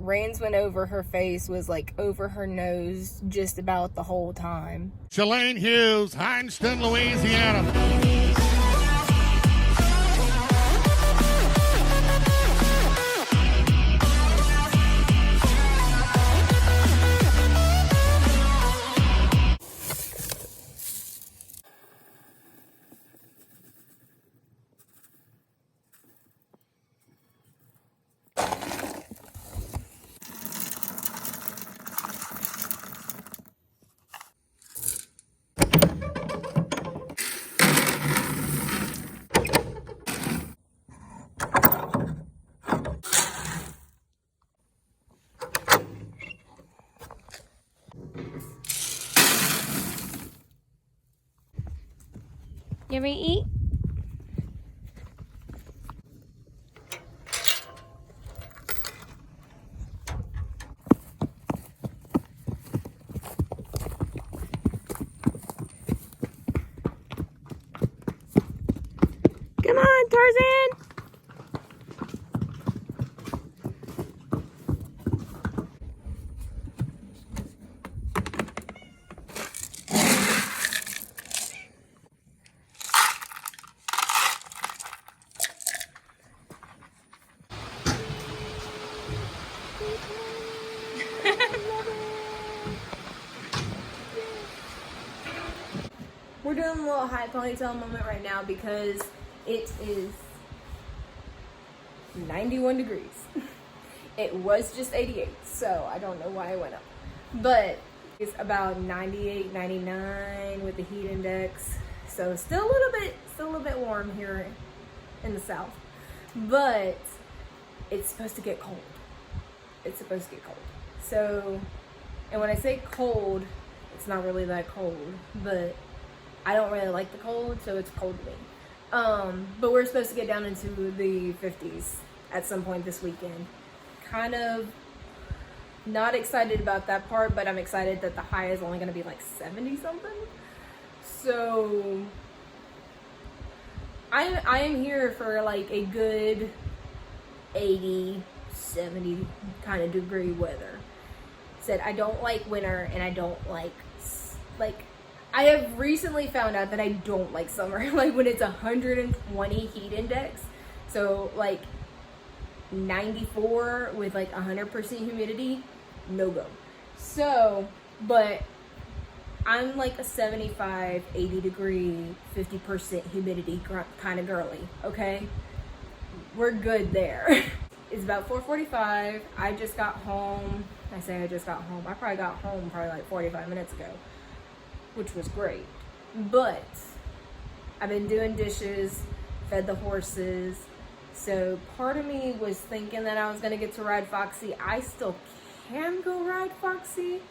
Reins went over her face, was like over her nose just about the whole time. Chalayne Hughes, Hineston, Louisiana. You ever eat? Come on, Tarzan! We're doing a little high ponytail moment right now because it is 91 degrees. It was just 88, so I don't know why it went up. But it's about 98, 99 with the heat index. So still a little bit warm here in the south. But it's supposed to get cold. It's supposed to get cold. So, and when I say cold, it's not really that cold, but I don't really like the cold, so it's cold to me. But we're supposed to get down into the 50s at some point this weekend. Kind of not excited about that part, but I'm excited that the high is only going to be like 70 something. So I am here for like a good 80, 70 kind of degree weather. Said I don't like winter and I don't like I have recently found out that I don't like summer. Like when it's 120 heat index, so like 94 with like 100% humidity, no go. So, but I'm like a 75, 80 degree, 50% humidity kind of girly, okay? We're good there. It's about 4:45. I just got home. I say I just got home. I probably got home like 45 minutes ago, which was great. But I've been doing dishes, fed the horses. So part of me was thinking that I was gonna get to ride Foxy. I still can go ride Foxy,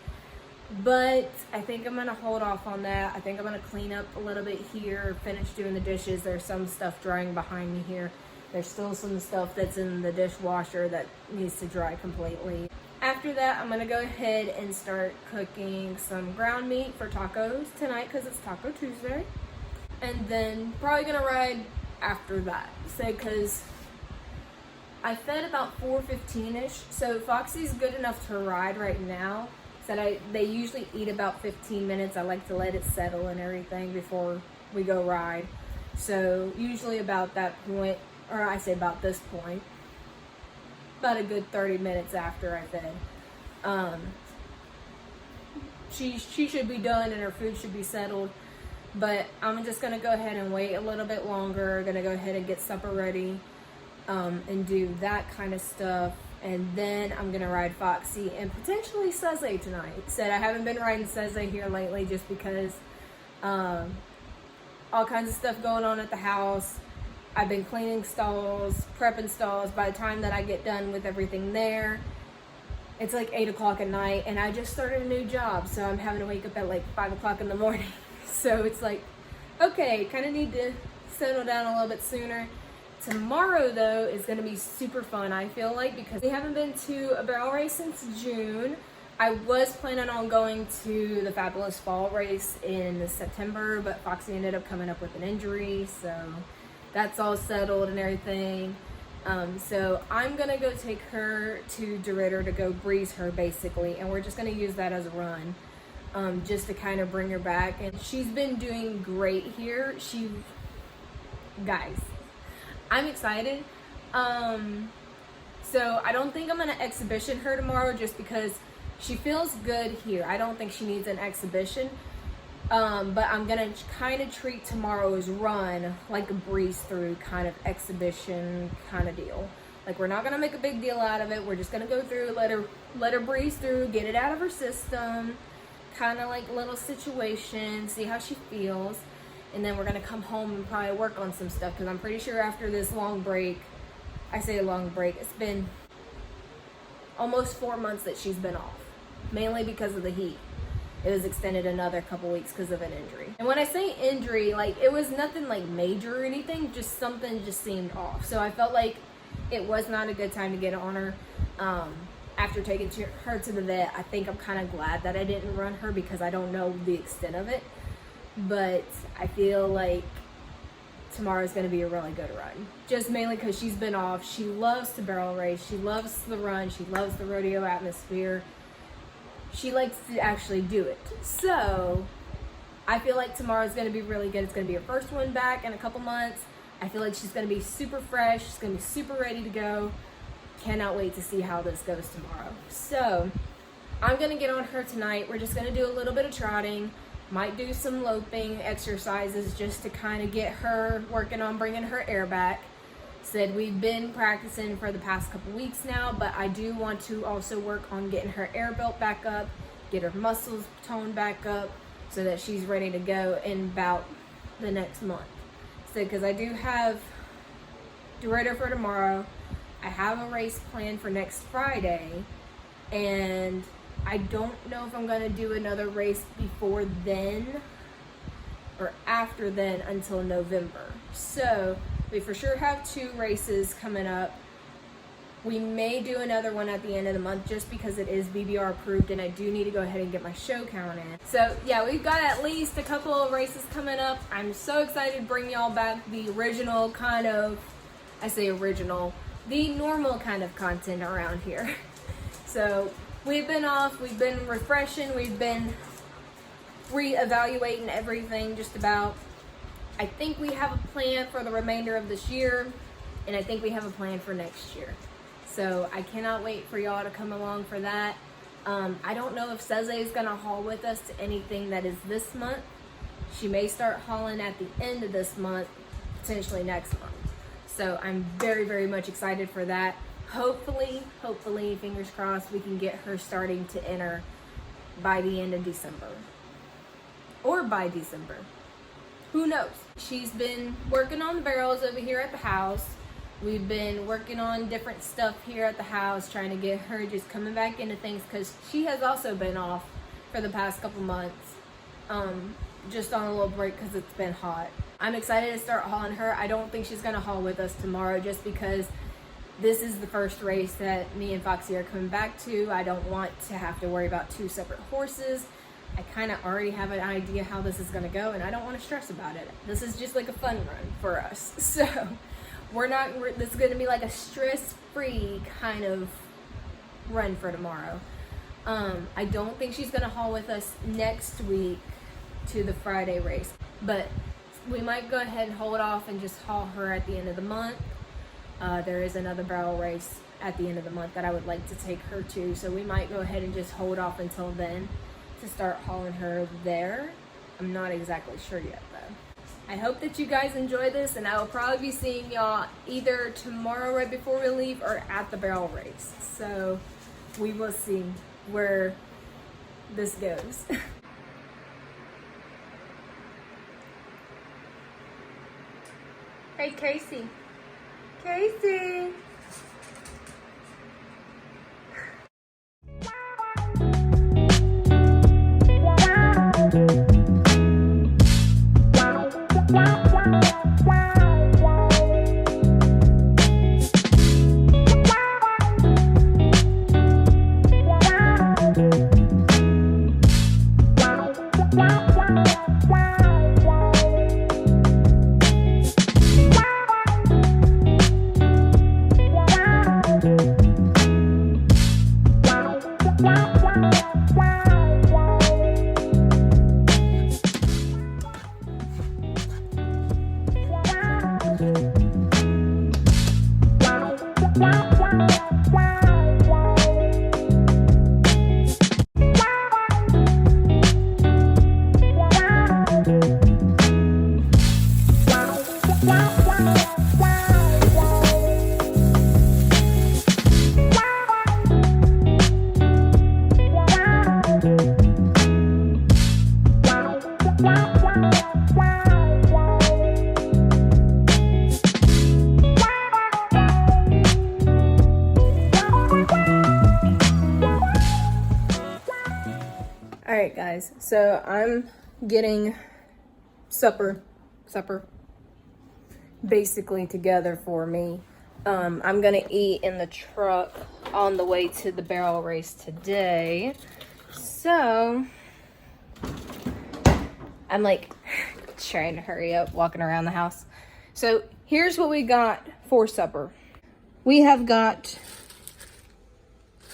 but I think I'm gonna hold off on that. I think I'm gonna clean up a little bit here, finish doing the dishes. There's some stuff drying behind me here. There's still some stuff that's in the dishwasher that needs to dry completely. After that, I'm gonna go ahead and start cooking some ground meat for tacos tonight because it's Taco Tuesday. And then probably gonna ride after that. So, because I fed about 4:15-ish, so Foxy's good enough to ride right now. So they usually eat about 15 minutes. I like to let it settle and everything before we go ride. So usually about that point, or I say about this point, about a good 30 minutes after I fed. She should be done and her food should be settled. But I'm just gonna go ahead and wait a little bit longer. Gonna go ahead and get supper ready, and do that kind of stuff. And then I'm gonna ride Foxy and potentially Seze tonight. Said I haven't been riding Seze here lately just because all kinds of stuff going on at the house. I've been cleaning stalls, prepping stalls. By the time that I get done with everything there, it's like 8 o'clock at night, and I just started a new job, so I'm having to wake up at like 5 o'clock in the morning. So it's like, okay, kind of need to settle down a little bit sooner. Tomorrow, though, is going to be super fun, I feel like, because we haven't been to a barrel race since June. I was planning on going to the Fabulous Fall race in September, but Foxy ended up coming up with an injury, so that's all settled and everything. So I'm gonna go take her to Deridder to go breeze her basically, and we're just gonna use that as a run, just to kind of bring her back. And she's been doing great here. Guys, I'm excited. So I don't think I'm gonna exhibition her tomorrow just because she feels good here. I don't think she needs an exhibition. But I'm gonna kind of treat tomorrow's run like a breeze through kind of exhibition kind of deal. Like, we're not gonna make a big deal out of it. We're just gonna go through, let her breeze through, get it out of her system, kind of like little situation, see how she feels, and then we're gonna come home and probably work on some stuff, because I'm pretty sure after this long break, I say a long break, it's been almost 4 months that she's been off, mainly because of the heat. It was extended another couple weeks because of an injury. And when I say injury, like, it was nothing like major or anything, just something just seemed off. So I felt like it was not a good time to get on her. After taking her to the vet, I think I'm kind of glad that I didn't run her because I don't know the extent of it. But I feel like tomorrow's going to be a really good run. Just mainly because she's been off. She loves to barrel race. She loves the run. She loves the rodeo atmosphere. She likes to actually do it. So I feel like tomorrow's going to be really good. It's going to be her first one back in a couple months. I feel like she's going to be super fresh. She's going to be super ready to go. Cannot wait to see how this goes tomorrow. So I'm going to get on her tonight. We're just going to do a little bit of trotting. Might do some loping exercises just to kind of get her working on bringing her air back. Said we've been practicing for the past couple weeks now, but I do want to also work on getting her air built back up, get her muscles toned back up so that she's ready to go in about the next month. So because I do have Deridder for tomorrow, I have a race planned for next Friday, and I don't know if I'm going to do another race before then or after then until November. So we for sure have 2 races coming up. We may do another one at the end of the month just because it is BBR approved, and I do need to go ahead and get my show count in. So yeah, we've got at least a couple of races coming up. I'm so excited to bring y'all back the original kind of, I say original, the normal kind of content around here. So we've been off, we've been refreshing, we've been re-evaluating everything just about. I think we have a plan for the remainder of this year, and I think we have a plan for next year. So I cannot wait for y'all to come along for that. I don't know if Ceze is going to haul with us to anything that is this month. She may start hauling at the end of this month, potentially next month. So I'm very, very much excited for that. Hopefully, fingers crossed, we can get her starting to enter by the end of December. Or by December. Who knows? She's been working on the barrels over here at the house. We've been working on different stuff here at the house, trying to get her just coming back into things, because she has also been off for the past couple months, just on a little break because it's been hot. I'm excited to start hauling her. I don't think she's going to haul with us tomorrow just because this is the first race that me and Foxy are coming back to. I don't want to have to worry about 2 separate horses. I kind of already have an idea how this is going to go, and I don't want to stress about it. This is just like a fun run for us. So this is going to be like a stress-free kind of run for tomorrow. I don't think she's going to haul with us next week to the Friday race, but we might go ahead and hold off and just haul her at the end of the month. There is another barrel race at the end of the month that I would like to take her to, so we might go ahead and just hold off until then to start hauling her there. I'm not exactly sure yet though. I hope that you guys enjoy this, and I will probably be seeing y'all either tomorrow right before we leave or at the barrel race. So we will see where this goes. Hey, Casey. Casey. Alright guys, so I'm getting supper basically together for me. I'm gonna eat in the truck on the way to the barrel race today. So I'm like trying to hurry up, walking around the house. So here's what we got for supper. We have got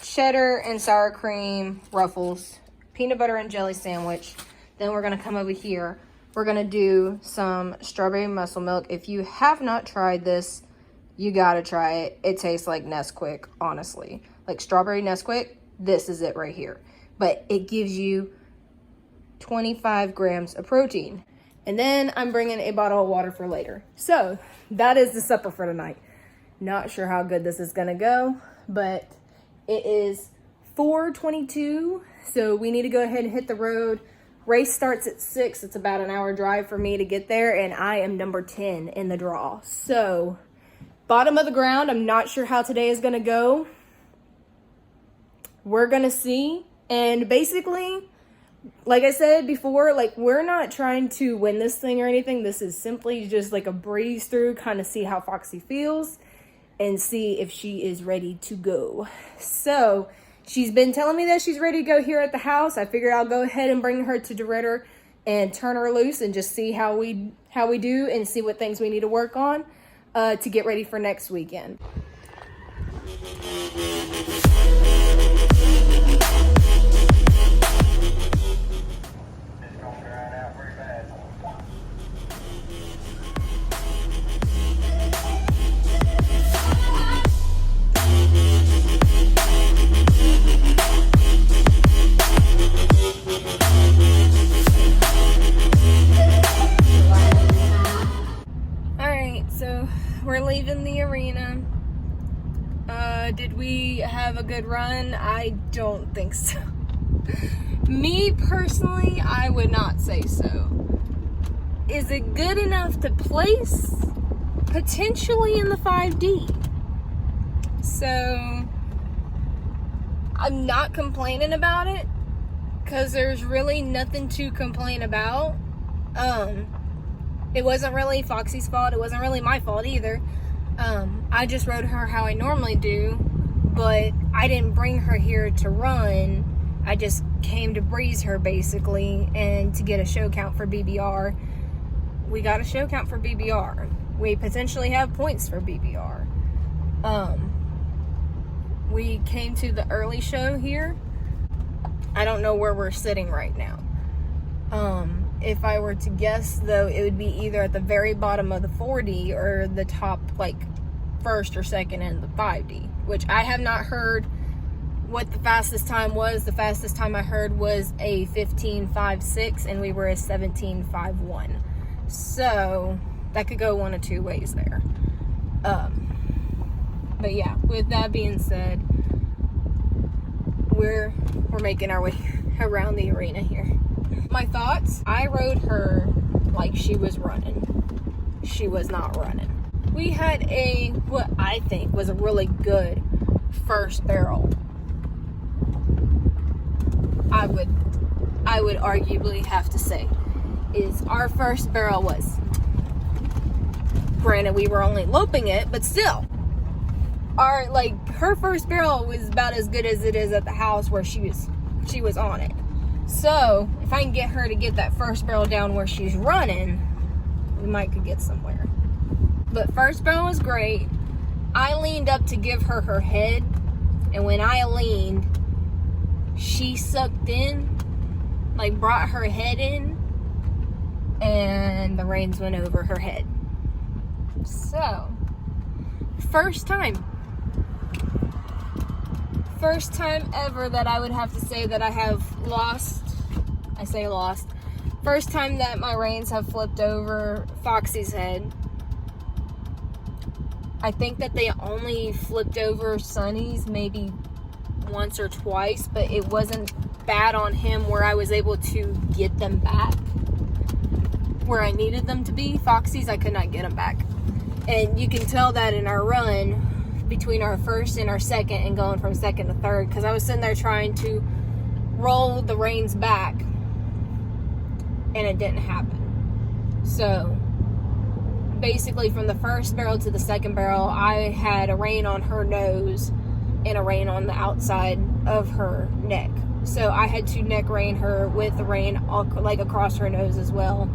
cheddar and sour cream ruffles, peanut butter and jelly sandwich. Then we're gonna come over here. We're gonna do some strawberry muscle milk. If you have not tried this, you gotta try it. It tastes like Nesquik, honestly. Like strawberry Nesquik, this is it right here. But it gives you 25 grams of protein. And then I'm bringing a bottle of water for later. So that is the supper for tonight. Not sure how good this is gonna go, but it is 4:22, so we need to go ahead and hit the road. Race starts at 6. It's about an hour drive for me to get there, and I am number 10 in the draw. So, bottom of the ground, I'm not sure how today is going to go. We're going to see. And basically, like I said before, like we're not trying to win this thing or anything. This is simply just like a breeze through, kind of see how Foxy feels and see if she is ready to go. So, she's been telling me that she's ready to go here at the house. I figured I'll go ahead and bring her to Deridder and turn her loose and just see how we do and see what things we need to work on to get ready for next weekend. So we're leaving the arena. Did we have a good run? I don't think so. Me personally, I would not say so. Is it good enough to place? Potentially in the 5D. So I'm not complaining about it because there's really nothing to complain about. It wasn't really Foxy's fault. It wasn't really my fault either. I just rode her how I normally do, but I didn't bring her here to run. I just came to breeze her basically and to get a show count for BBR. We got a show count for BBR. We potentially have points for BBR. We came to the early show here. I don't know where we're sitting right now. If I were to guess, though, it would be either at the very bottom of the 4D or the top, like, first or second in the 5D, which I have not heard what the fastest time was. The fastest time I heard was a 15.56, and we were a 17.51. So, that could go one of two ways there. But yeah, with that being said, we're making our way around the arena here. My thoughts, I rode her like she was running. She was not running. We had what I think was a really good first barrel. I would arguably have to say is our first barrel was, granted we were only loping it, but still, her first barrel was about as good as it is at the house where she was on it. So, if I can get her to get that first barrel down where she's running, we might could get somewhere. But first barrel was great. I leaned up to give her her head, and when I leaned, she sucked in, like brought her head in, and the reins went over her head. So, first time ever that I would have to say that I have lost. I say lost. First time that my reins have flipped over Foxy's head. I think that they only flipped over Sonny's maybe once or twice, but it wasn't bad on him where I was able to get them back where I needed them to be. Foxy's, I could not get them back. And you can tell that in our run between our first and our second and going from second to third, because I was sitting there trying to roll the reins back and it didn't happen. So basically from the first barrel to the second barrel, I had a rein on her nose and a rein on the outside of her neck. So I had to neck rein her with the rein like across her nose as well,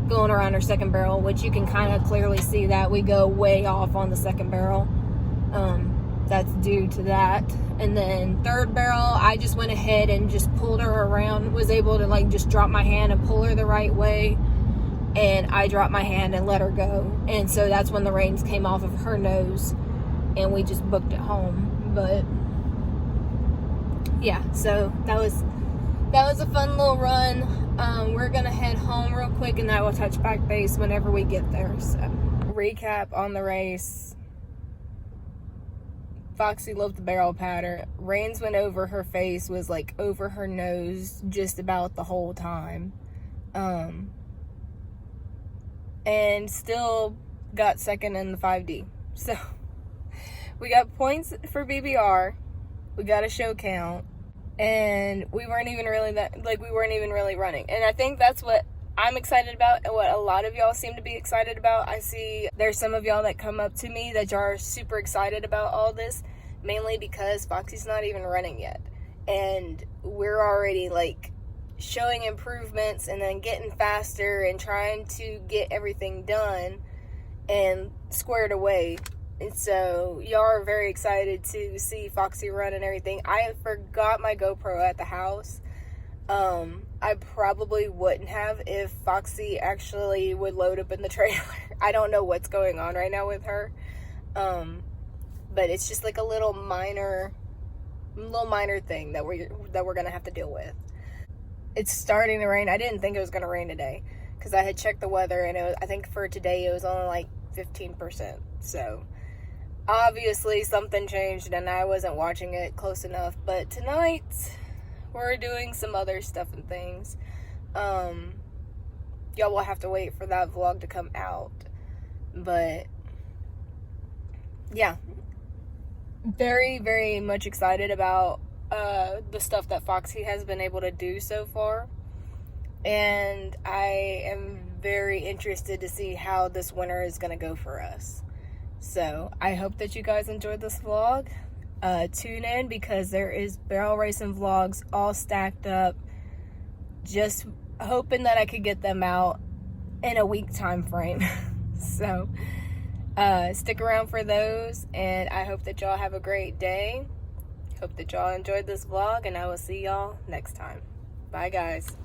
going around her second barrel, which you can kind of clearly see that we go way off on the second barrel. That's due to that. And then third barrel, I just went ahead and just pulled her around, was able to like just drop my hand and pull her the right way. And I dropped my hand and let her go. And so that's when the reins came off of her nose and we just booked it home. But yeah, so that was a fun little run. We're gonna head home real quick and I will touch back base whenever we get there. So recap on the race. Foxy loved the barrel pattern. Reins went over her face, was like over her nose just about the whole time. And still got second in the 5D. So we got points for BBR. We got a show count. And we weren't even really running. And I think that's what I'm excited about and what a lot of y'all seem to be excited about. I see there's some of y'all that come up to me that are super excited about all this, mainly because Foxy's not even running yet. And we're already like showing improvements and then getting faster and trying to get everything done and squared away. And so y'all are very excited to see Foxy run and everything. I forgot my GoPro at the house. I probably wouldn't have if Foxy actually would load up in the trailer. I don't know what's going on right now with her. But it's just like a little minor thing that we're gonna have to deal with. It's starting to rain. I didn't think it was gonna rain today because I had checked the weather and I think for today it was only like 15%. So obviously something changed and I wasn't watching it close enough. But tonight we're doing some other stuff and things. Y'all will have to wait for that vlog to come out. But yeah, very, very much excited about the stuff that Foxy has been able to do so far. And I am very interested to see how this winter is going to go for us. So I hope that you guys enjoyed this vlog. Tune in because there is barrel racing vlogs all stacked up. Just hoping that I could get them out in a week time frame. So stick around for those, and I hope that y'all have a great day. Hope that y'all enjoyed this vlog, and I will see y'all next time. Bye guys.